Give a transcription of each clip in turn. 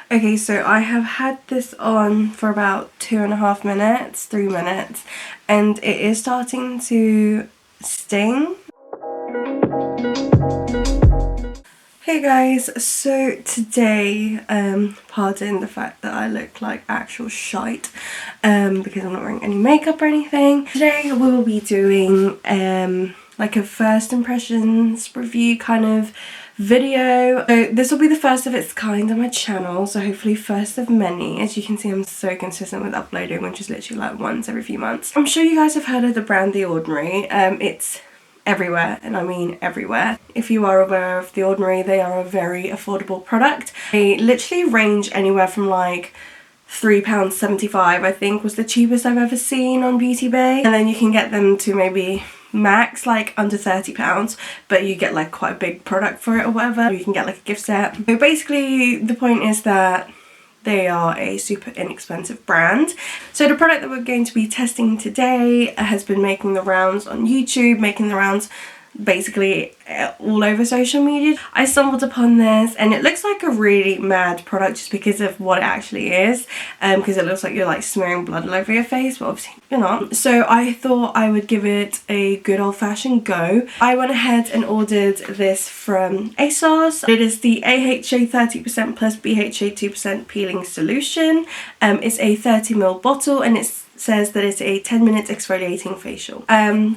Okay, so I have had this on for about 2.5 minutes, 3 minutes, and it is starting to sting. Hey guys, so today, pardon the fact that I look like actual shite, because I'm not wearing any makeup or anything. Today we will be doing like a first impressions review kind of video. So this will be the first of its kind on my channel, so hopefully first of many. As you can see, I'm so consistent with uploading, which is literally like once every few months. I'm sure you guys have heard of the brand The Ordinary. It's everywhere, and I mean everywhere. If you are aware of The Ordinary, they are a very affordable product. They literally range anywhere from like £3.75, I think was the cheapest I've ever seen on Beauty Bay, and then you can get them to maybe max like under £30, but you get like quite a big product for it or whatever, or you can get like a gift set. So basically the point is that they are a super inexpensive brand. So the product that we're going to be testing today has been making the rounds on YouTube, making the rounds basically all over social media. I stumbled upon this and it looks like a really mad product just because of what it actually is, because it looks like you're like smearing blood all over your face, but obviously you're not. So I thought I would give it a good old-fashioned go. I went ahead and ordered this from ASOS. It is the AHA30% plus BHA2% peeling solution. It's a 30ml bottle and it says that it's a 10 minutes exfoliating facial.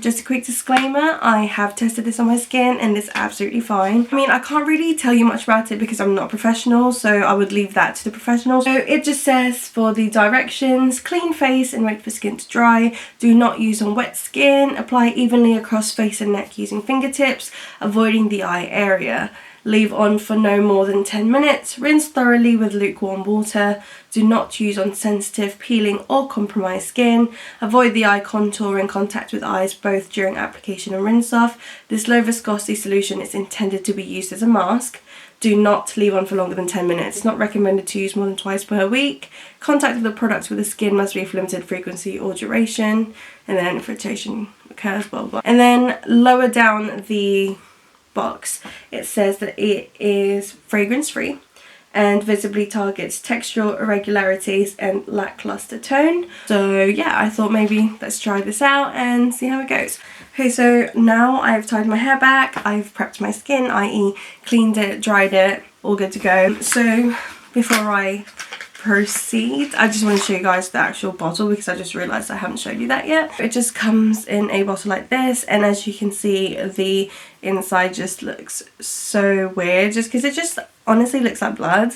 Just a quick disclaimer, I have tested this on my skin and it's absolutely fine. I mean, I can't really tell you much about it because I'm not a professional, so I would leave that to the professionals. So it just says for the directions: clean face and wait for skin to dry, do not use on wet skin, apply evenly across face and neck using fingertips, avoiding the eye area. Leave on for no more than 10 minutes. Rinse thoroughly with lukewarm water. Do not use on sensitive, peeling or compromised skin. Avoid the eye contour and contact with eyes both during application and rinse off. This low viscosity solution is intended to be used as a mask. Do not leave on for longer than 10 minutes. It's not recommended to use more than twice per week. Contact with the product with the skin must be of limited frequency or duration. And then if irritation occurs, blah blah. And then lower down the box it says that it is fragrance free and visibly targets textural irregularities and lackluster tone. So yeah, I thought maybe let's try this out and see how it goes. Okay, so now I've tied my hair back, I've prepped my skin, i.e. cleaned it, dried it, all good to go. So before I proceed, I just want to show you guys the actual bottle because I just realized I haven't showed you that yet. It just comes in a bottle like this, and as you can see, the inside just looks so weird just because it just honestly looks like blood.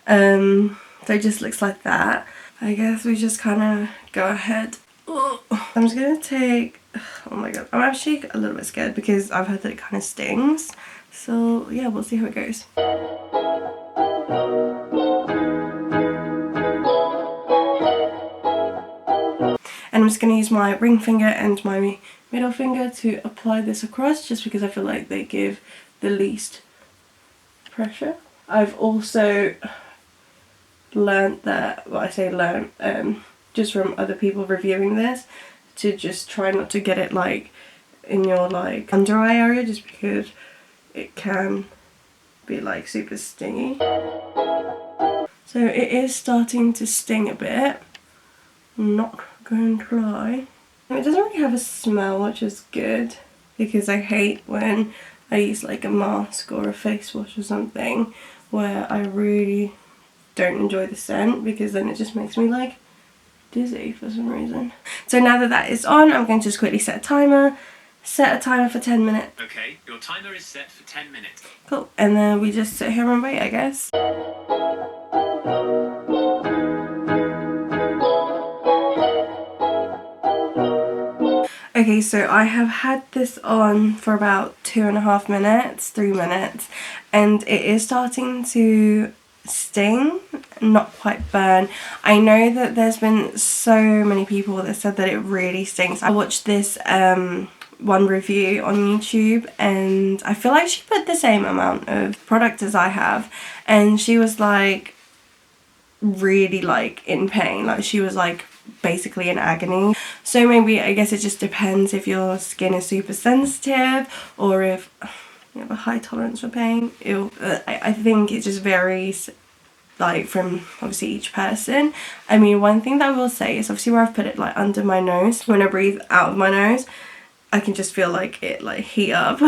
So it just looks like that. I guess we just kind of go ahead. I'm just gonna take, oh my god, I'm actually a little bit scared because I've heard that it kind of stings. So yeah, we'll see how it goes. And I'm just going to use my ring finger and my middle finger to apply this across, just because I feel like they give the least pressure. I've also learned that, well, I say learned, just from other people reviewing this, to just try not to get it like in your like under eye area, just because it can be like super stingy. So it is starting to sting a bit. I'm not going to lie. It doesn't really have a smell, which is good because I hate when I use like a mask or a face wash or something where I really don't enjoy the scent, because then it just makes me like dizzy for some reason. So now that that is on, I'm going to just quickly set a timer. Set a timer for 10 minutes. Okay, your timer is set for 10 minutes. Cool. And then we just sit here and wait, I guess. Okay, so I have had this on for about 2.5 minutes, 3 minutes, and it is starting to sting, not quite burn. I know that there's been so many people that said that it really stings. I watched this one review on YouTube and I feel like she put the same amount of product as I have, and she was like really like in pain, like she was like basically in agony. So maybe, I guess it just depends if your skin is super sensitive or if you have a high tolerance for pain. I think it just varies like from obviously each person. I mean, one thing that I will say is obviously where I've put it like under my nose, when I breathe out of my nose I can just feel like it like heat up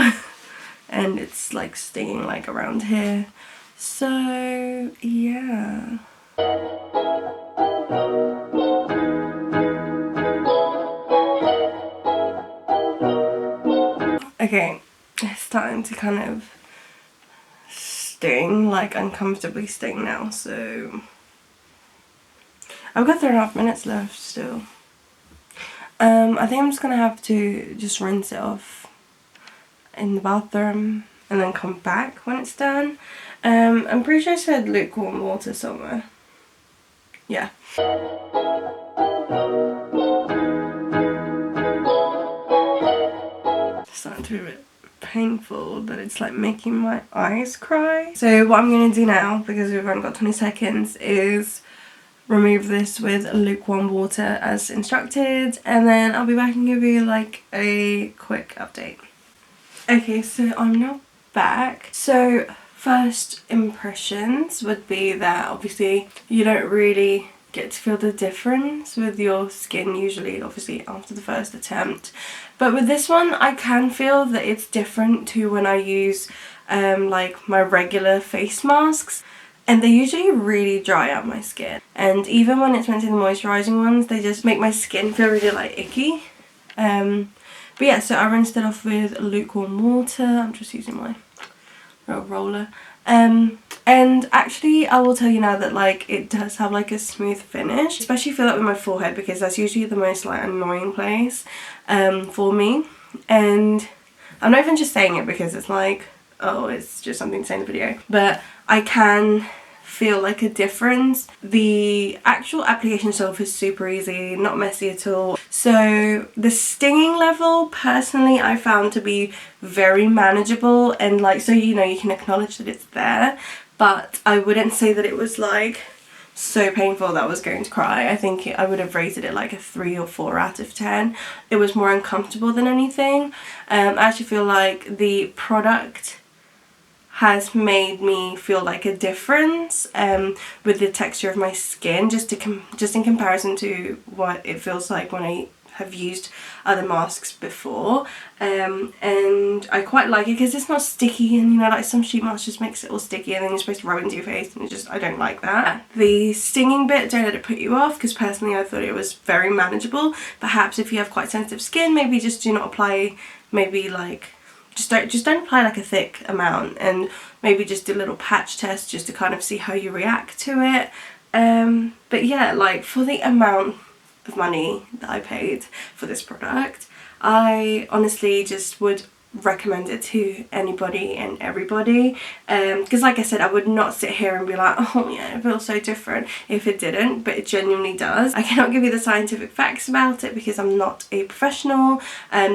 and it's like stinging like around here. So yeah. Okay, it's starting to kind of sting, like uncomfortably sting now, so I've got 3.5 minutes left still. I think I'm just gonna have to just rinse it off in the bathroom and then come back when it's done. I'm pretty sure I said lukewarm water somewhere. Yeah. It's starting to be a bit painful, but it's like making my eyes cry. So what I'm gonna do now, because we've only got 20 seconds, is remove this with lukewarm water as instructed, and then I'll be back and give you like a quick update. Okay, so I'm now back. So first impressions would be that obviously you don't really get to feel the difference with your skin usually, obviously after the first attempt, but with this one I can feel that it's different to when I use like my regular face masks. And they usually really dry out my skin. And even when it's meant to be the moisturising ones, they just make my skin feel really like icky. But yeah, so I rinsed it off with lukewarm water. I'm just using my little roller. And actually I will tell you now that like it does have like a smooth finish. Especially feel that with my forehead, because that's usually the most like annoying place for me. And I'm not even just saying it because it's like, oh, it's just something to say in the video, but I can feel like a difference. The actual application itself is super easy, not messy at all. So the stinging level personally I found to be very manageable, and like, so you know, you can acknowledge that it's there, but I wouldn't say that it was like so painful that I was going to cry. I think I would have rated it like a 3 or 4 out of 10. It was more uncomfortable than anything. I actually feel like the product has made me feel like a difference with the texture of my skin, just in comparison to what it feels like when I have used other masks before. And I quite like it because it's not sticky, and you know, like some sheet mask just makes it all sticky and then you're supposed to rub it into your face, and I don't like that. The stinging bit, don't let it put you off, because personally I thought it was very manageable. Perhaps if you have quite sensitive skin, maybe just do not apply, maybe like just don't apply like a thick amount, and maybe just do a little patch test just to kind of see how you react to it. But yeah, like for the amount of money that I paid for this product, I honestly just would recommend it to anybody and everybody, because like I said, I would not sit here and be like, oh yeah, it feels so different, if it didn't, but it genuinely does. I cannot give you the scientific facts about it because I'm not a professional,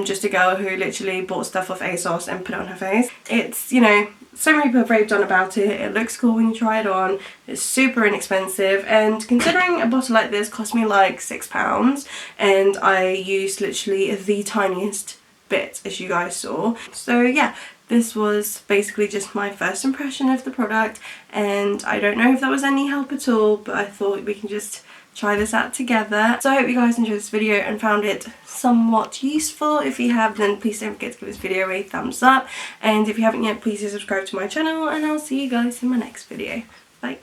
just a girl who literally bought stuff off ASOS and put it on her face. It's, you know, so many people have raved on about it, it looks cool when you try it on, it's super inexpensive, and considering a bottle like this cost me like £6, and I used literally the tiniest bit, as you guys saw. So yeah, this was basically just my first impression of the product, and I don't know if that was any help at all, but I thought we can just try this out together. So I hope you guys enjoyed this video and found it somewhat useful. If you have, then please don't forget to give this video a thumbs up, and if you haven't yet, please do subscribe to my channel, and I'll see you guys in my next video. Bye.